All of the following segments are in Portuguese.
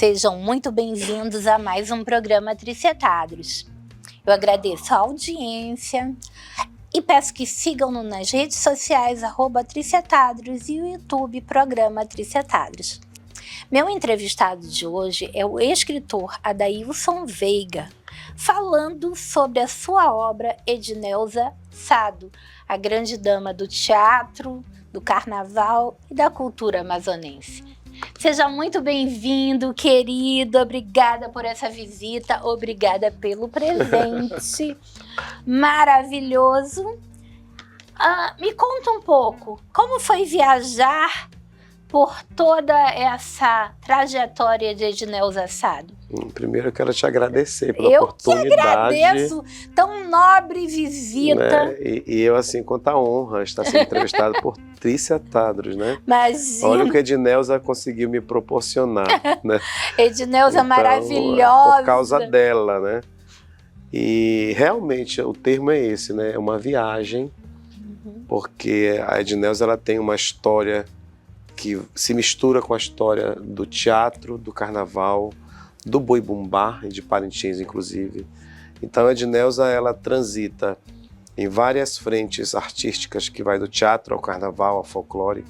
Sejam muito bem-vindos a mais um programa Tricetados. Eu agradeço a audiência e peço que sigam-nos nas redes sociais @Tricetados e o YouTube Programa Tricetados. Meu entrevistado de hoje é o escritor Adailson Veiga, falando sobre a sua obra Edneuza Sado, a grande dama do teatro, do carnaval e da cultura amazonense. Seja muito bem-vindo, querido. Obrigada por essa visita, obrigada pelo presente maravilhoso. Me conta um pouco, como foi viajar por toda essa trajetória de Edneuza Sado? Primeiro eu quero te agradecer pela oportunidade. Eu que agradeço, tão nobre visita. Né? E eu, assim, quanta honra estar sendo entrevistado por Tricetados, né? Imagina. Olha o que a Edneuza conseguiu me proporcionar, né? Edneuza então, maravilhosa. Por causa dela, né? E realmente o termo é esse, né? É uma viagem, porque a Edneuza ela tem uma história que se mistura com a história do teatro, do carnaval, do boi-bumbá, de Parintins, inclusive. Então, a Edneuza, ela transita em várias frentes artísticas, que vai do teatro ao carnaval, ao folclore.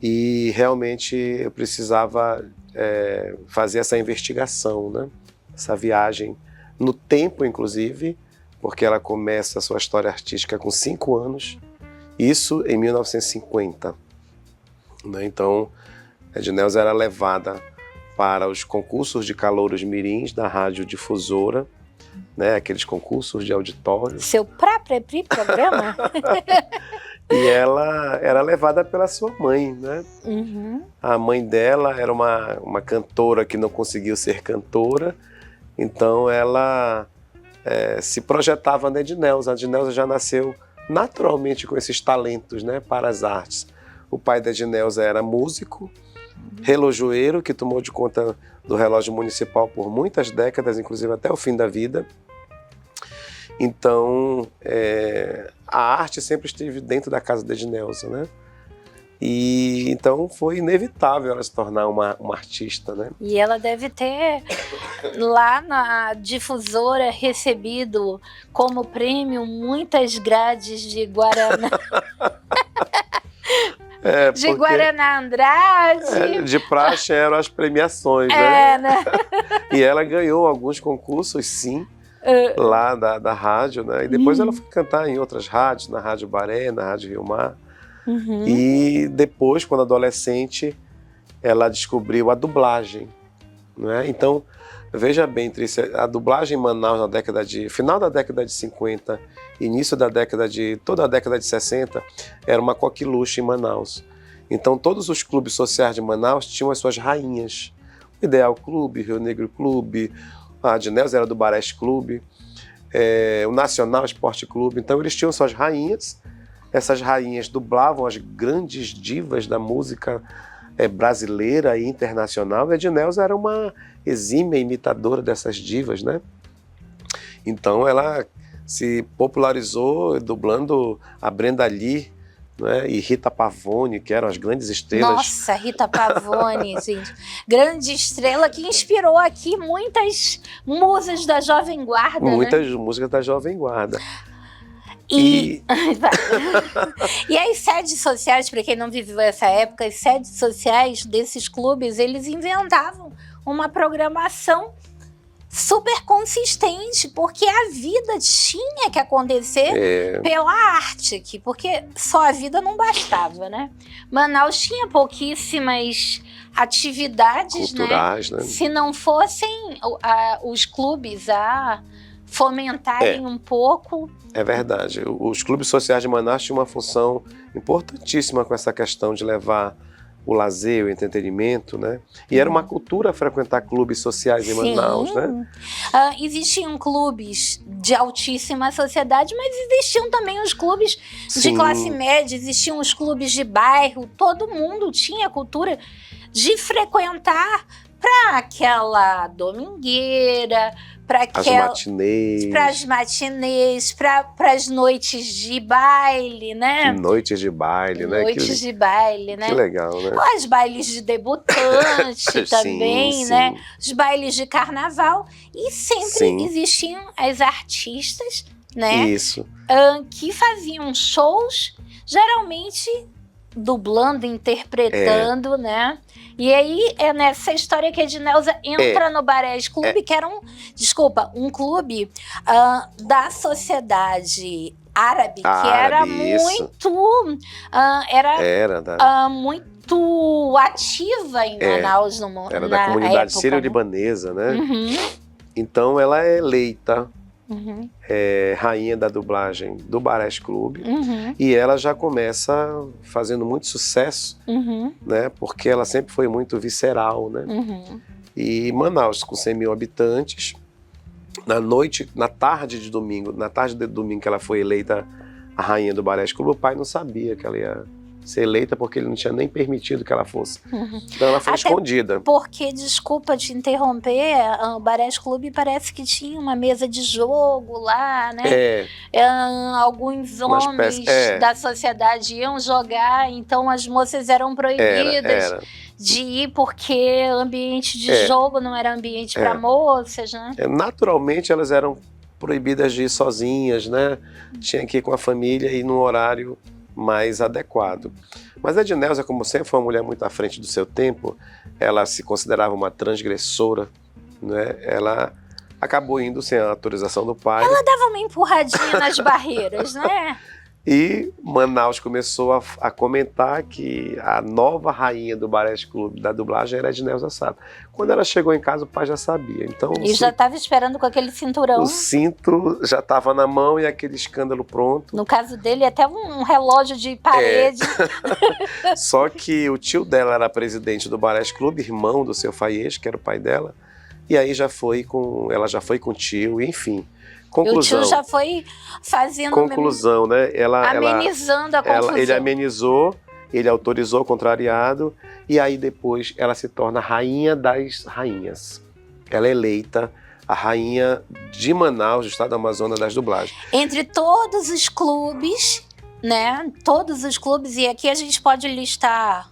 E, realmente, eu precisava fazer essa investigação, né? Essa viagem no tempo, inclusive, porque ela começa a sua história artística com 5 anos, isso em 1950. Então, a Edneuza era levada para os concursos de calouros mirins da Rádio Difusora, né, aqueles concursos de auditório. Seu próprio programa? E ela era levada pela sua mãe, né? A mãe dela era uma cantora que não conseguiu ser cantora, então ela se projetava na Edneuza. A Edneuza já nasceu naturalmente com esses talentos, né, para as artes. O pai da Edneuza era músico, relojoeiro, que tomou de conta do relógio municipal por muitas décadas, inclusive até o fim da vida. Então, a arte sempre esteve dentro da casa da Edneuza, né? E então foi inevitável ela se tornar uma artista, né? E ela deve ter lá na Difusora recebido como prêmio muitas grades de Guaraná. De Guaraná Andrade. De praxe eram as premiações, né? E ela ganhou alguns concursos, sim, lá da rádio, né? E depois ela foi cantar em outras rádios, na Rádio Baré, na Rádio Rio Mar. E depois, quando adolescente, ela descobriu a dublagem, né? Então, veja bem, Trícia, a dublagem em Manaus final da década de 50, início da toda a década de 60, era uma coqueluche em Manaus. Então, todos os clubes sociais de Manaus tinham as suas rainhas. O Ideal Clube, Rio Negro Clube, a Edneuza era do Barés Clube, o Nacional Esporte Clube. Então, eles tinham suas rainhas. Essas rainhas dublavam as grandes divas da música brasileira e internacional. A Edneuza era uma exímia imitadora dessas divas, né? Então ela se popularizou dublando a Brenda Lee, né, e Rita Pavone, que eram as grandes estrelas. Nossa, Rita Pavone, gente. Grande estrela que inspirou aqui muitas musas da Jovem Guarda, muitas né? músicas da Jovem Guarda. E as sedes sociais, para quem não viveu essa época, as sedes sociais desses clubes, eles inventavam uma programação super consistente, porque a vida tinha que acontecer pela arte aqui, porque só a vida não bastava, né? Manaus tinha pouquíssimas atividades culturais, né? Se não fossem os clubes a fomentarem um pouco. É verdade. Os clubes sociais de Manaus tinham uma função importantíssima com essa questão de levar o lazer, o entretenimento, né? E era uma cultura frequentar clubes sociais em Manaus, né? Existiam clubes de altíssima sociedade, mas existiam também os clubes de classe média, existiam os clubes de bairro, todo mundo tinha a cultura de frequentar para aquela domingueira, para as matinês, para as noites de baile, né? Noites de baile, né? Noites de baile, né? Que legal, né? Os bailes de debutante também, sim. né? Os bailes de carnaval. E sempre existiam as artistas, né? Isso. Que faziam shows, geralmente dublando, interpretando, né? E aí é nessa história que a Edneuza entra no Barés Clube, que era um clube da sociedade árabe, que era muito muito ativa em Manaus era da comunidade sírio-libanesa, né? Então ela é eleita rainha da dublagem do Barés Clube, e ela já começa fazendo muito sucesso, né? Porque ela sempre foi muito visceral, né? E Manaus, com 100 mil habitantes, na tarde de domingo que ela foi eleita a rainha do Barés Clube, o pai não sabia que ela ia ser eleita, porque ele não tinha nem permitido que ela fosse. Então ela foi escondida. Porque, desculpa te interromper, o Barés Clube parece que tinha uma mesa de jogo lá, né? Alguns homens da sociedade iam jogar, então as moças eram proibidas de ir, porque ambiente de jogo não era ambiente para moças, né? Naturalmente elas eram proibidas de ir sozinhas, né? Tinha que ir com a família e num horário mais adequado. Mas a Edneuza, como sempre foi uma mulher muito à frente do seu tempo, ela se considerava uma transgressora, né? Ela acabou indo sem a autorização do pai. Ela dava uma empurradinha nas barreiras, né? E Manaus começou a comentar que a nova rainha do Barés Clube da dublagem era a Edneuza Sato. Quando ela chegou em casa, o pai já sabia. Então, já estava esperando com aquele cinturão. O cinto já estava na mão e aquele escândalo pronto. No caso dele, até um relógio de parede. Só que o tio dela era presidente do Barés Clube, irmão do seu Faiez, que era o pai dela. E aí ela já foi com o tio, enfim. Conclusão. E o tio já foi fazendo... Conclusão, né? Amenizando a confusão. Ele amenizou, ele autorizou, contrariado, e aí depois ela se torna rainha das rainhas. Ela é eleita a rainha de Manaus, do estado do Amazonas, das dublagens. Entre todos os clubes, né? Todos os clubes, e aqui a gente pode listar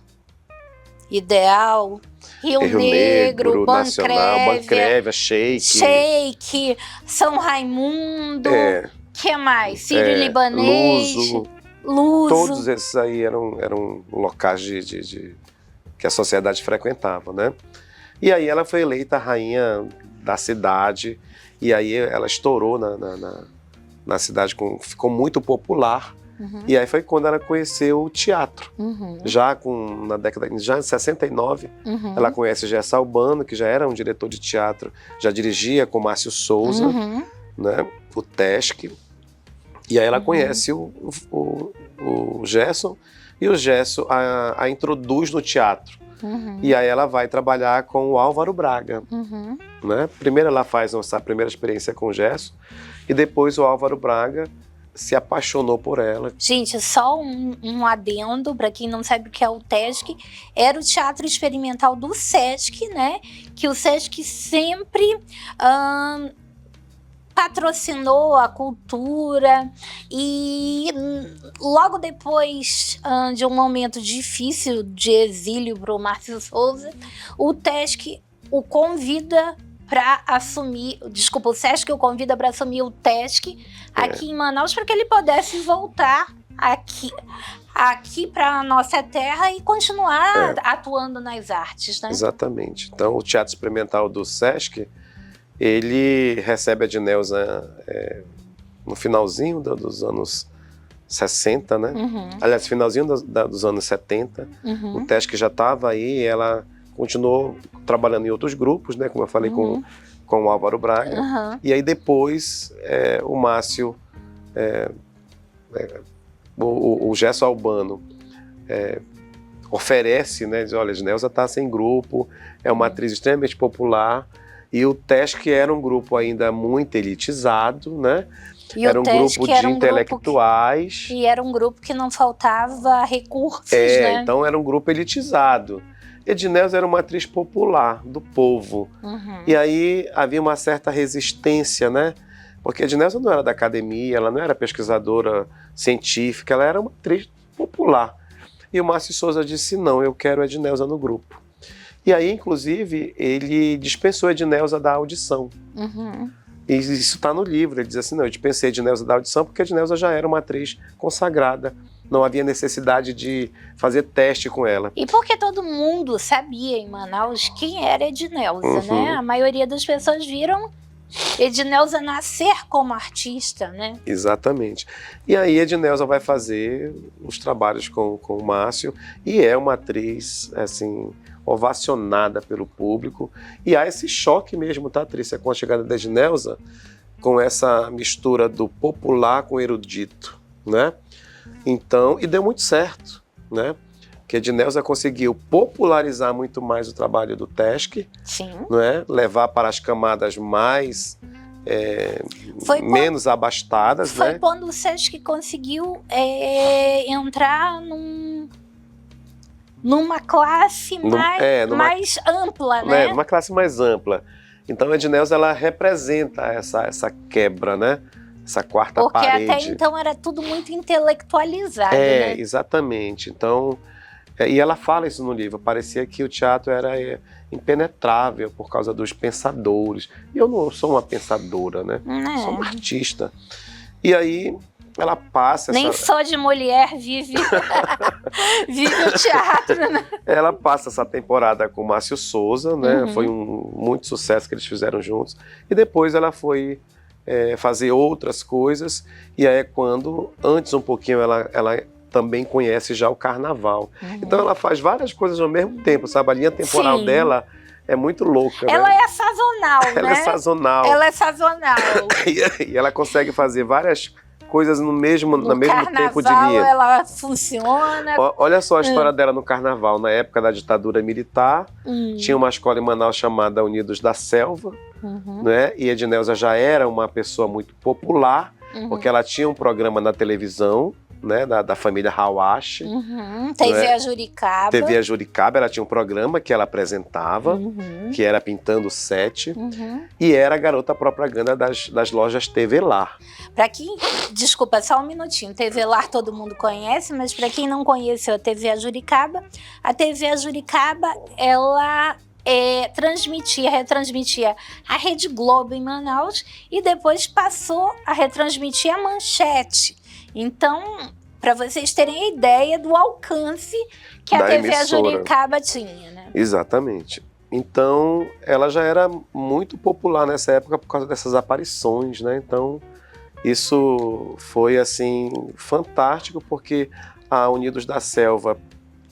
Ideal, Rio Negro, Bancrévia, Shake, São Raimundo, que mais? Sírio-Libanês, Luso. Todos esses aí eram locais que a sociedade frequentava, né? E aí ela foi eleita a rainha da cidade, e aí ela estourou na cidade, ficou muito popular. E aí foi quando ela conheceu o teatro. Já em 69, ela conhece Gerson Albano, que já era um diretor de teatro, já dirigia com Márcio Souza, né, o TESC. E aí ela conhece o Gerson, e o Gerson a introduz no teatro. E aí ela vai trabalhar com o Álvaro Braga. Né? Primeiro ela faz essa primeira experiência com o Gerson, e depois o Álvaro Braga se apaixonou por ela. Gente, só um adendo, para quem não sabe o que é o TESC, era o Teatro Experimental do SESC, né? Que o SESC sempre patrocinou a cultura, e logo depois de um momento difícil de exílio para o Márcio Souza, o TESC o convida para assumir, o SESC o convida para assumir o TESC aqui em Manaus, para que ele pudesse voltar aqui para a nossa terra e continuar atuando nas artes, né? Exatamente. Então, o Teatro Experimental do SESC, ele recebe a Edneuza no finalzinho dos anos 60, né? Aliás, finalzinho dos anos 70. O TESC já estava aí, ela continuou trabalhando em outros grupos, né? Como eu falei, com o Álvaro Braga. E aí depois o Márcio, o Gerson Albano, oferece, né? Diz, olha, a Edneuza está sem grupo, é uma atriz extremamente popular, e o TESC era um grupo ainda muito elitizado, né? Era um grupo de intelectuais. E era um grupo que não faltava recursos, né? Então era um grupo elitizado. Edneuza era uma atriz popular, do povo. E aí havia uma certa resistência, né? Porque Edneuza não era da academia, ela não era pesquisadora científica, ela era uma atriz popular. E o Márcio Souza disse, não, eu quero Edneuza no grupo. E aí, inclusive, ele dispensou Edneuza da audição. E isso está no livro, ele diz assim, não, eu dispensei Edneuza da audição porque Edneuza já era uma atriz consagrada. Não havia necessidade de fazer teste com ela. E porque todo mundo sabia em Manaus quem era Edneuza, né? A maioria das pessoas viram Edneuza nascer como artista, né? Exatamente. E aí Edneuza vai fazer os trabalhos com o Márcio e é uma atriz, assim, ovacionada pelo público. E há esse choque mesmo, tá, Trícia, com a chegada da Edneuza, com essa mistura do popular com o erudito, né? Então, e deu muito certo, né? Porque a Edneuza conseguiu popularizar muito mais o trabalho do TESC, não é? Levar para as camadas mais menos abastadas. Foi quando o SESC conseguiu entrar numa classe mais ampla, né? Numa classe mais ampla. Então a Edneuza, ela representa essa quebra, né? Essa quarta parede. Porque até então era tudo muito intelectualizado, né? Exatamente. Então, e ela fala isso no livro, parecia que o teatro era impenetrável por causa dos pensadores. E eu não sou uma pensadora, né? Sou uma artista. E aí ela passa... Nem só de mulher vive o teatro, né? Ela passa essa temporada com o Márcio Souza, né? Foi muito sucesso que eles fizeram juntos. E depois ela foi fazer outras coisas. E aí é quando, antes um pouquinho, ela também conhece já o carnaval. Então ela faz várias coisas ao mesmo tempo, sabe? A linha temporal dela é muito louca. Ela né? é sazonal, né? Ela é sazonal. Ela é sazonal. E ela consegue fazer várias coisas no mesmo tempo de linha. Ela funciona. Olha só a história dela no carnaval. Na época da ditadura militar, tinha uma escola em Manaus chamada Unidos da Selva, né? E Edneuza já era uma pessoa muito popular, porque ela tinha um programa na televisão, né, da família Hawashi. TV a Juricaba. TV a Juricaba, ela tinha um programa que ela apresentava, que era Pintando o Set, e era a garota propaganda das lojas TV Lar. Para quem, desculpa, só um minutinho, TV Lar todo mundo conhece, mas para quem não conheceu a TV a Juricaba ela retransmitia a Rede Globo em Manaus e depois passou a retransmitir a Manchete. Então, para vocês terem a ideia do alcance que a TV a Juricaba tinha, né? Exatamente. Então, ela já era muito popular nessa época por causa dessas aparições, né? Então, isso foi, assim, fantástico, porque a Unidos da Selva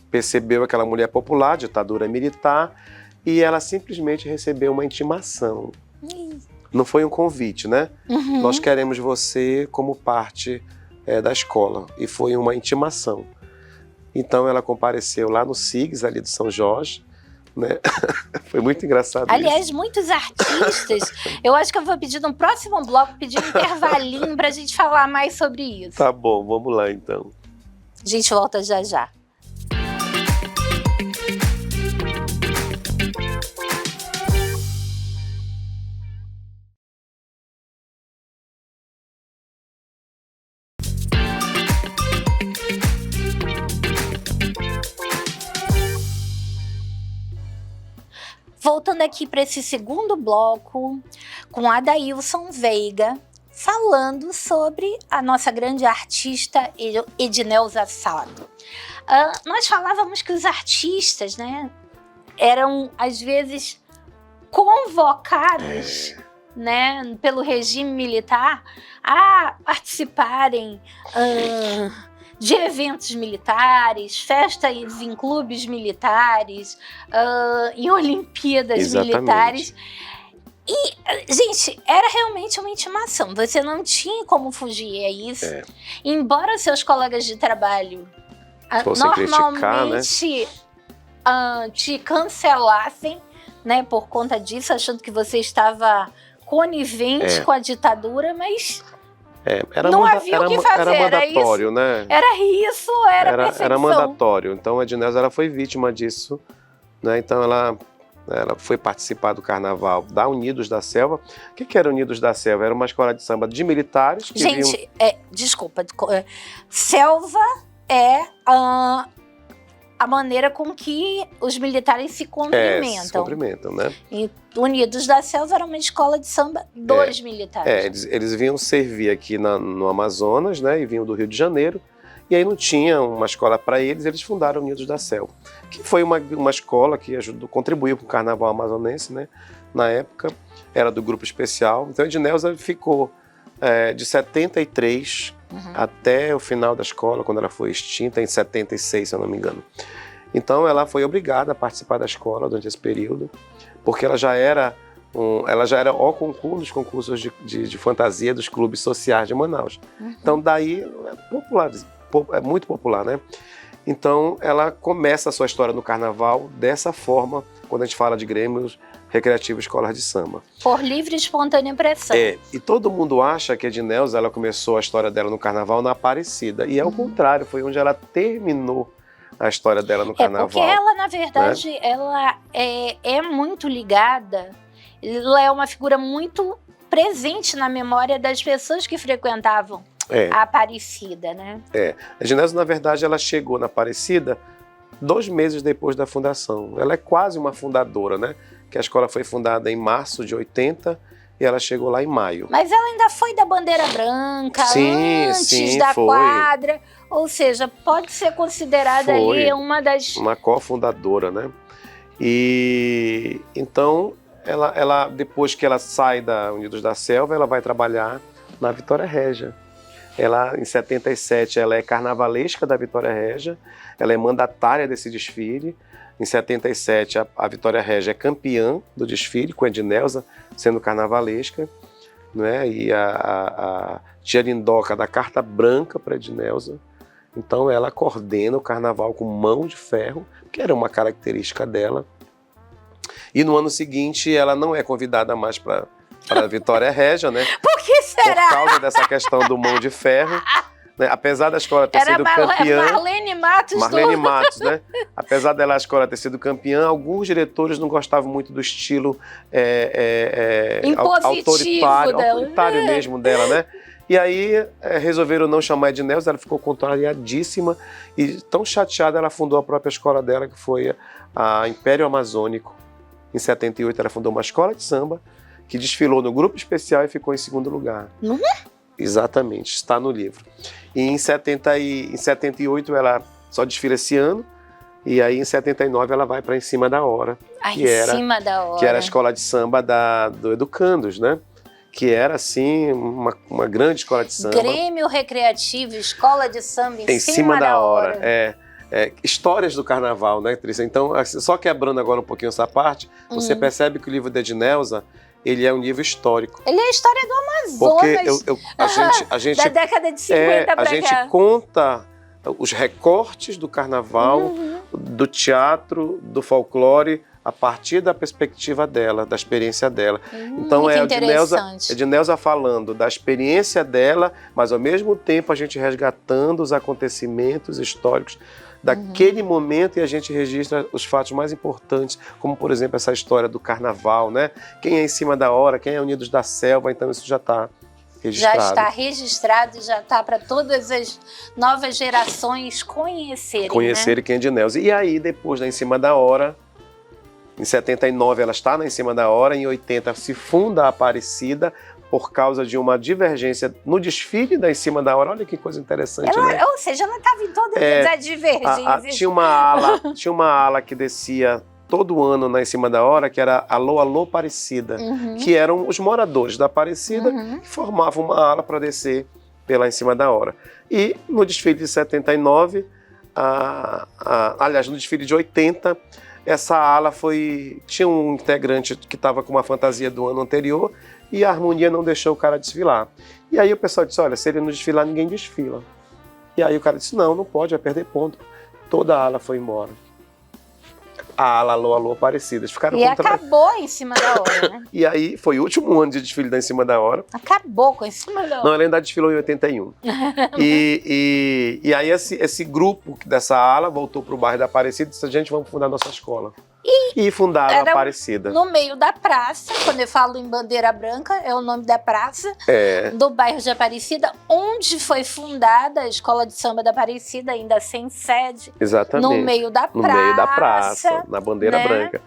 percebeu aquela mulher popular, ditadura militar, e ela simplesmente recebeu uma intimação. Não foi um convite, né? Nós queremos você como parte da escola. E foi uma intimação. Então ela compareceu lá no SIGS, ali de São Jorge, né? Foi muito engraçado. Aliás, isso. Muitos artistas, eu acho que eu vou pedir no próximo bloco, pedir um intervalinho pra gente falar mais sobre isso. Tá bom, vamos lá então. A gente volta já já. Voltando aqui para esse segundo bloco, com Adailson Veiga, falando sobre a nossa grande artista Edneuza Sado. Nós falávamos que os artistas, né, eram, às vezes, convocados né, pelo regime militar a participarem de eventos militares, festas em clubes militares, em Olimpíadas militares. E, gente, era realmente uma intimação. Você não tinha como fugir a isso. Embora seus colegas de trabalho normalmente te cancelassem, né, por conta disso, achando que você estava conivente com a ditadura, mas... não havia o que fazer, era mandatório, né? Era perseguição. Era mandatório. Então a Edneuza foi vítima disso né? Então ela foi participar do carnaval da Unidos da Selva. O que era Unidos da Selva? Era uma escola de samba de militares que Gente, desculpa, selva é a maneira com que os militares se cumprimentam. Se cumprimentam, né? E Unidos da Selva era uma escola de samba dos militares. Eles vinham servir aqui no Amazonas, né? E vinham do Rio de Janeiro. E aí não tinha uma escola para eles fundaram Unidos da Selva, que foi uma escola que contribuiu para o carnaval amazonense, né? Na época, era do grupo especial. Então a Edneuza ficou de 73 até o final da escola, quando ela foi extinta, em 76, se eu não me engano. Então ela foi obrigada a participar da escola durante esse período, porque ela já era o concurso dos concursos de fantasia dos clubes sociais de Manaus. Então daí é muito popular, né? Então ela começa a sua história no carnaval dessa forma, quando a gente fala de grêmios recreativos escolas de samba. Por livre e espontânea pressão. E todo mundo acha que a Edneuza, ela começou a história dela no carnaval na Aparecida, e é o contrário, foi onde ela terminou a história dela no carnaval. Porque ela, na verdade, né? Ela é muito ligada, ela é uma figura muito presente na memória das pessoas que frequentavam a Aparecida, né? A Edneuza, na verdade, ela chegou na Aparecida 2 meses depois da fundação. Ela é quase uma fundadora, né? Que a escola foi fundada em março de 80 e ela chegou lá em maio. Mas ela ainda foi da bandeira branca, antes da quadra, ou seja, pode ser considerada ali uma cofundadora, né? E então ela depois que ela sai da Unidos da Selva, ela vai trabalhar na Vitória Régia. Ela, em 77, ela é carnavalesca da Vitória Régia, ela é mandatária desse desfile. Em 77, a Vitória Régia é campeã do desfile, com a Edneuza sendo carnavalesca, né? E a tia Lindoca dá carta branca para a Edneuza. Então ela coordena o carnaval com mão de ferro, que era uma característica dela. E no ano seguinte, ela não é convidada mais para a Vitória Régia, né? Por que será? Por causa dessa questão do mão de ferro. Né? Apesar da escola ter sido campeã... Marlene Matos, né? Apesar dela a escola ter sido campeã, alguns diretores não gostavam muito do estilo autoritário mesmo dela, né? E aí resolveram não chamar a Edneuza, ela ficou contrariadíssima e tão chateada, ela fundou a própria escola dela, que foi a Império Amazônico. Em 78 ela fundou uma escola de samba que desfilou no grupo especial e ficou em 2º lugar. Exatamente, está no livro. E em 78 ela só desfila esse ano, e aí em 79 ela vai para Em Cima da Hora. Que era a escola de samba do Educandos, né? Que era, assim, uma grande escola de samba. Grêmio Recreativo, escola de samba em cima da hora. Histórias do carnaval, né, Trícia? Então, só quebrando agora um pouquinho essa parte, você percebe que o livro da Edneuza, ele é um livro histórico. Ele é a história do Amazonas. Porque a gente da década de 50 pra cá. A gente conta os recortes do carnaval, do teatro, do folclore, a partir da perspectiva dela, da experiência dela. Então é a Edneuza falando da experiência dela, mas ao mesmo tempo a gente resgatando os acontecimentos históricos daquele momento, e a gente registra os fatos mais importantes, como por exemplo essa história do carnaval, né? Quem é Em Cima da Hora, quem é Unidos da Selva, então isso já está registrado. Já está registrado e já está para todas as novas gerações conhecerem, né? Quem é Edneuza. E aí, depois da Em Cima da Hora, em 79 ela está na Em Cima da Hora, em 80 se funda a Aparecida, por causa de uma divergência no desfile da Em Cima da Hora. Olha que coisa interessante, né? Ou seja, ela estava em todas as divergências. Tinha uma ala que descia todo ano na Em Cima da Hora, que era Alô, Alô, Aparecida, que eram os moradores da Aparecida, que formavam uma ala para descer pela Em Cima da Hora. E no desfile de 79, aliás, no desfile de 80, essa ala tinha um integrante que estava com uma fantasia do ano anterior, e a harmonia não deixou o cara desfilar. E aí o pessoal disse, olha, se ele não desfilar, ninguém desfila. E aí o cara disse, não pode, vai perder ponto. Toda a ala foi embora. A ala Alô, Alô, Aparecidas. Acabou Em Cima da Hora, né? E aí foi o último ano de desfile da Em Cima da Hora. Acabou com Em Cima da Hora. Não, ela ainda desfilou em 81. E aí esse grupo dessa ala voltou para o bairro da Aparecida e disse, gente, vamos fundar nossa escola. e fundaram a Aparecida. No meio da praça, quando eu falo em Bandeira Branca, é o nome da praça, do bairro de Aparecida, onde foi fundada a Escola de Samba da Aparecida, ainda sem sede. Exatamente. No meio da praça. No meio da praça, na Bandeira Branca.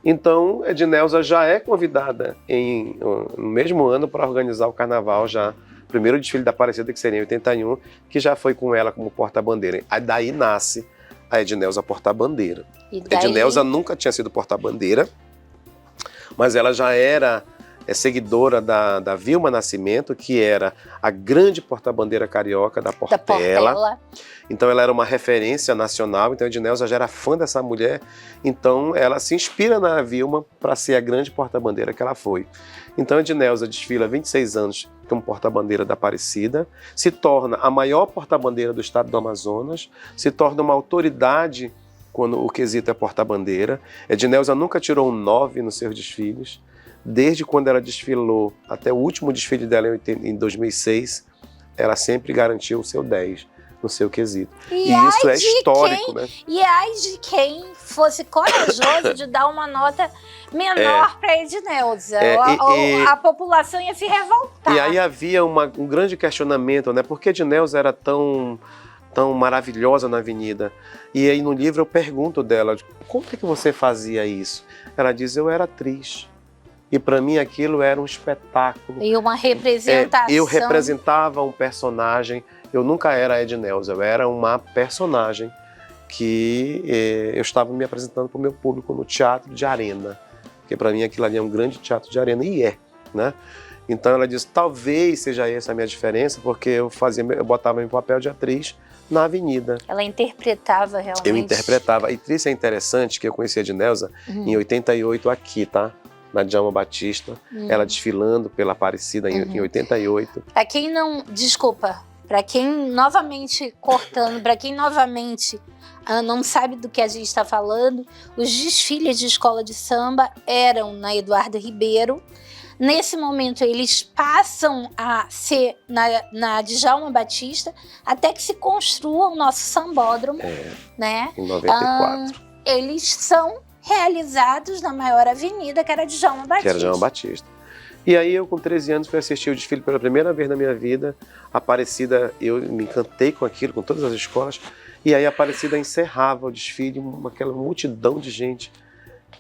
Então, Edneuza já é convidada no mesmo ano para organizar o carnaval já. O primeiro desfile da Aparecida, que seria em 81, que já foi com ela como porta-bandeira. Aí daí nasce a Edneuza porta-bandeira. Edneuza nunca tinha sido porta-bandeira, mas ela já era seguidora da Vilma Nascimento, que era a grande porta-bandeira carioca da Portela. Então ela era uma referência nacional, então a Edneuza já era fã dessa mulher, então ela se inspira na Vilma para ser a grande porta-bandeira que ela foi. Então a Edneuza desfila 26 anos como porta-bandeira da Aparecida, se torna a maior porta-bandeira do estado do Amazonas, se torna uma autoridade quando o quesito é porta-bandeira. Edneuza nunca tirou um 9 nos seus desfiles, desde quando ela desfilou até o último desfile dela em 2006, ela sempre garantiu o seu 10 no seu quesito. E isso é histórico, né? E ai de quem fosse corajoso de dar uma nota menor para Edneuza. A população ia se revoltar. E aí havia um grande questionamento, né? Por que Edneuza era tão maravilhosa na avenida? E aí no livro eu pergunto dela, como é que você fazia isso? Ela diz, eu era atriz. E para mim aquilo era um espetáculo. E uma representação. Eu representava um personagem. Eu nunca era a Edneuza, eu era uma personagem que eu estava me apresentando para o meu público no teatro de arena. Porque para mim aquilo ali é um grande teatro de arena, e né? Então ela disse, talvez seja essa a minha diferença, porque eu botava meu papel de atriz na avenida. Ela interpretava realmente. Eu interpretava. E isso é interessante, que eu conheci a Edneuza em 88 aqui, tá? Na Djalma Batista, ela desfilando pela Aparecida em 88. Para quem não... Desculpa. Para quem novamente cortando, para quem novamente não sabe do que a gente está falando, os desfiles de escola de samba eram na Eduardo Ribeiro. Nesse momento eles passam a ser na Djalma Batista, até que se construa o nosso sambódromo, né? Em 94. Eles são realizados na maior avenida, que era a Djalma Batista. Que era Djalma Batista. E aí eu com 13 anos fui assistir o desfile pela primeira vez na minha vida. Aparecida, eu me encantei com aquilo, com todas as escolas. E aí a Aparecida encerrava o desfile, aquela multidão de gente.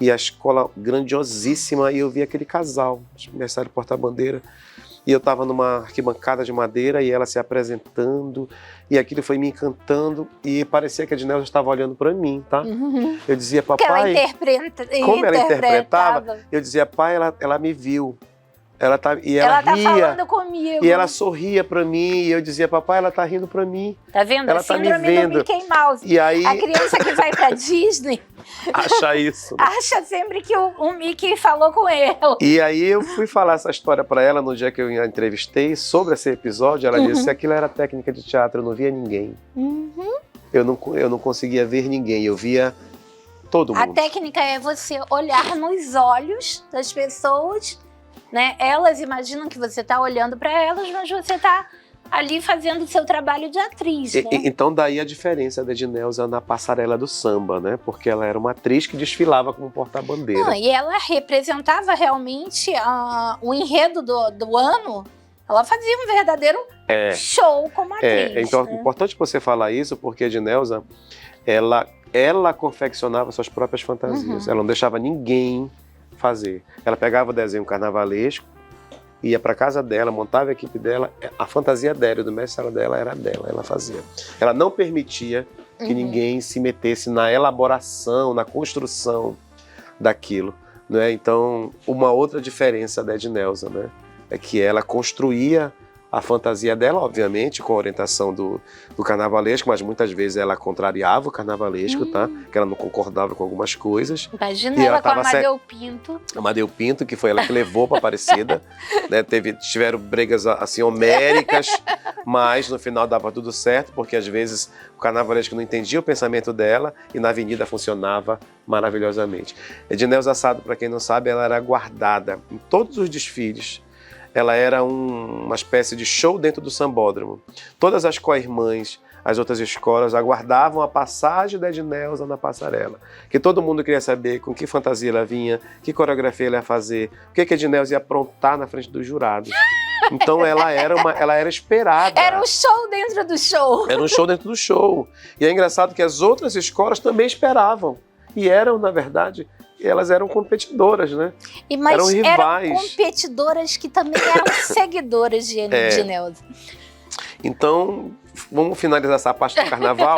E a escola grandiosíssima, e eu vi aquele casal, mestre porta-bandeira. E eu estava numa arquibancada de madeira e ela se apresentando, e aquilo foi me encantando, e parecia que a Edneuza estava olhando para mim, tá? Eu dizia, papai, como ela interpretava, eu dizia, pai, ela me viu. Ela ria, tá falando comigo. E ela sorria pra mim, e eu dizia, papai, ela tá rindo pra mim. Tá vendo? Ela tá me vendo. Do Mickey Mouse. E aí... A criança que vai pra Disney... acha isso. Acha sempre que o Mickey falou com ele. E aí eu fui falar essa história pra ela no dia que eu a entrevistei sobre esse episódio. Ela disse que aquilo era técnica de teatro, eu não via ninguém. Eu não conseguia ver ninguém, eu via todo mundo. A técnica é você olhar nos olhos das pessoas, né? Elas imaginam que você está olhando para elas, mas você está ali fazendo o seu trabalho de atriz, né? Então daí a diferença da Edneuza na passarela do samba, né? Porque ela era uma atriz que desfilava como porta-bandeira. E ela representava realmente o enredo do ano. Ela fazia um verdadeiro show como atriz. Então né? é importante você falar isso, porque a Edneuza, ela confeccionava suas próprias fantasias. Ela não deixava ninguém fazer. Ela pegava o desenho carnavalesco, ia para casa dela, montava a equipe dela, a fantasia dela e do mestre dela era dela, ela fazia. Ela não permitia que ninguém se metesse na elaboração, na construção daquilo, né? Então, uma outra diferença da Edneuza, né, é que ela construía a fantasia dela, obviamente, com a orientação do carnavalesco, mas muitas vezes ela contrariava o carnavalesco, tá? Que ela não concordava com algumas coisas. Imagina ela com a Amadeu Pinto. Amadeu Pinto, que foi ela que levou para Aparecida. Né? Tiveram brigas assim homéricas, mas no final dava tudo certo, porque às vezes o carnavalesco não entendia o pensamento dela e na avenida funcionava maravilhosamente. Edneuza Assado, para quem não sabe, ela era guardada em todos os desfiles. Ela era uma espécie de show dentro do sambódromo. Todas as co-irmãs, as outras escolas aguardavam a passagem da Edneuza na passarela. Que todo mundo queria saber com que fantasia ela vinha, que coreografia ela ia fazer, o que a Edneuza ia aprontar na frente dos jurados. Então ela era esperada. Era um show dentro do show. Era um show dentro do show. E é engraçado que as outras escolas também esperavam. E eram, na verdade, elas eram competidoras, né? Mas eram rivais. Eram competidoras que também eram seguidoras de Edneuza. Então, vamos finalizar essa parte do carnaval.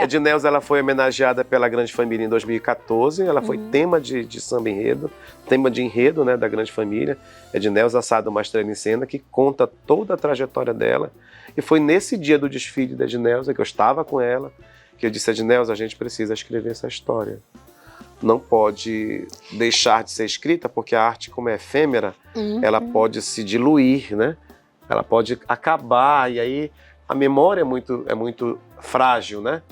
Edneuza, ela foi homenageada pela Grande Família em 2014. Ela foi tema de samba enredo, tema de enredo, né, da Grande Família. Edneuza Assado, uma estrela em cena, que conta toda a trajetória dela. E foi nesse dia do desfile da Edneuza, que eu estava com ela, que eu disse: Edneuza, a gente precisa escrever essa história. Não pode deixar de ser escrita, porque a arte, como é efêmera, ela pode se diluir, né? Ela pode acabar, e aí a memória é muito frágil, né?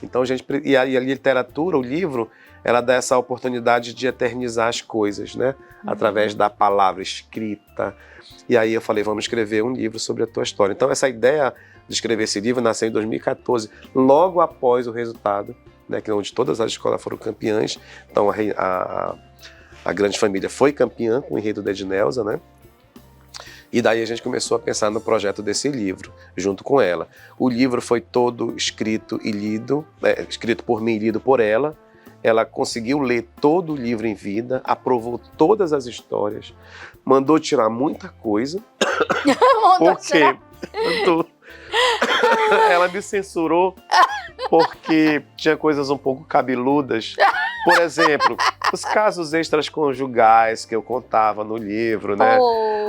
Então e a literatura, o livro, ela dá essa oportunidade de eternizar as coisas, né? Através da palavra escrita. E aí eu falei: vamos escrever um livro sobre a tua história. Então essa ideia de escrever esse livro nasceu em 2014, logo após o resultado, né, que onde todas as escolas foram campeãs. Então a Grande Família foi campeã com o enredo da Edneuza, né? E daí a gente começou a pensar no projeto desse livro, junto com ela. O livro foi todo escrito e lido, escrito por mim e lido por ela. Ela conseguiu ler todo o livro em vida, aprovou todas as histórias, mandou tirar muita coisa. Ela me censurou porque tinha coisas um pouco cabeludas. Por exemplo, os casos extraconjugais que eu contava no livro, né?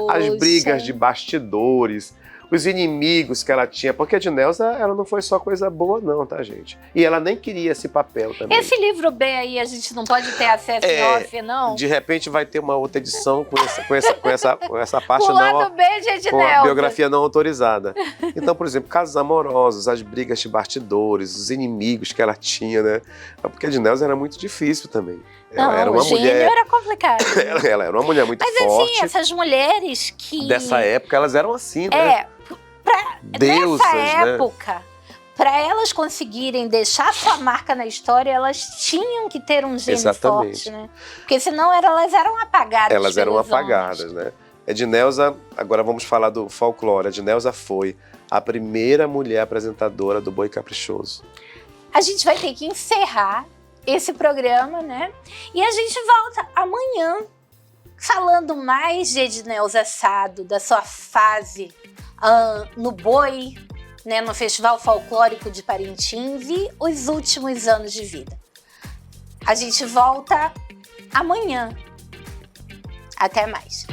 As brigas de bastidores, os inimigos que ela tinha. Porque a Edneuza, ela não foi só coisa boa não, tá, gente? E ela nem queria esse papel também. Esse livro B aí, a gente não pode ter acesso em off, não? De repente vai ter uma outra edição com essa parte o lado B de Edneuza. Com a biografia não autorizada. Então, por exemplo, casos amorosos, as brigas de bastidores, os inimigos que ela tinha, né? Porque a Edneuza era muito difícil também. Não, ela era uma mulher... era complicado. Ela era uma mulher muito forte. Mas assim, essas mulheres que... Dessa época, elas eram assim, né? Deusas, nessa época, para elas conseguirem deixar sua marca na história, elas tinham que ter um gênio forte, né? Porque senão elas eram apagadas. Elas eram apagadas, né? Edneuza, agora vamos falar do folclore. Edneuza foi a primeira mulher apresentadora do Boi Caprichoso. A gente vai ter que encerrar esse programa, né? E a gente volta amanhã falando mais de Edneuza Assado, da sua fase no Boi, né, no Festival Folclórico de Parintins e os últimos anos de vida. A gente volta amanhã. Até mais.